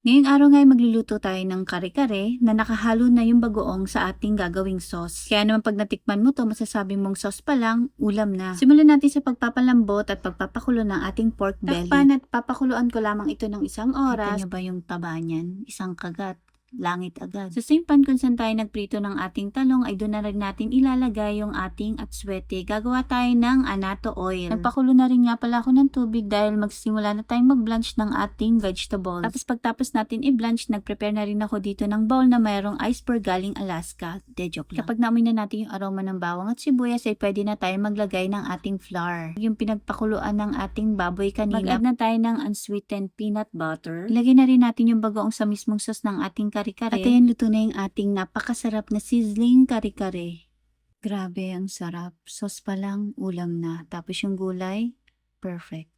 Ngayong araw nga ay magluluto tayo ng kare-kare na nakahalo na yung bagoong sa ating gagawing sauce. Kaya naman pag natikman mo to, masasabi mong sauce pa lang, ulam na. Simulan natin sa pagpapalambot at pagpapakulo ng ating pork belly. Takpan at papakuluan ko lamang ito ng 1 oras. Kita nyo ba yung taba niyan? Isang kagat. Langit agad. Sa same pan kung saan tayo nagprito ng ating talong ay doon na rin natin ilalagay yung ating atswete. Gagawa tayo ng anato oil. Nagpakulo na rin nga pala ako ng tubig dahil magsimula na tayong mag-blanch ng ating vegetables. Tapos pagtapos natin i-blanch, nag-prepare na rin ako dito ng bowl na mayroong iceberg galing Alaska. De joke lang. Kapag naamoy na natin yung aroma ng bawang at sibuyas ay pwede na tayo maglagay ng ating flour. Yung pinagpakuluan ng ating baboy kanina. Mag-add na tayo ng unsweetened peanut butter. Ilagay na rin natin yung bagoong sa mismong sauce ng ating kare-kare. At ayan, luto na yung ating napakasarap na sizzling kare-kare. Grabe, ang sarap. Sauce pa lang, ulam na. Tapos yung gulay, perfect.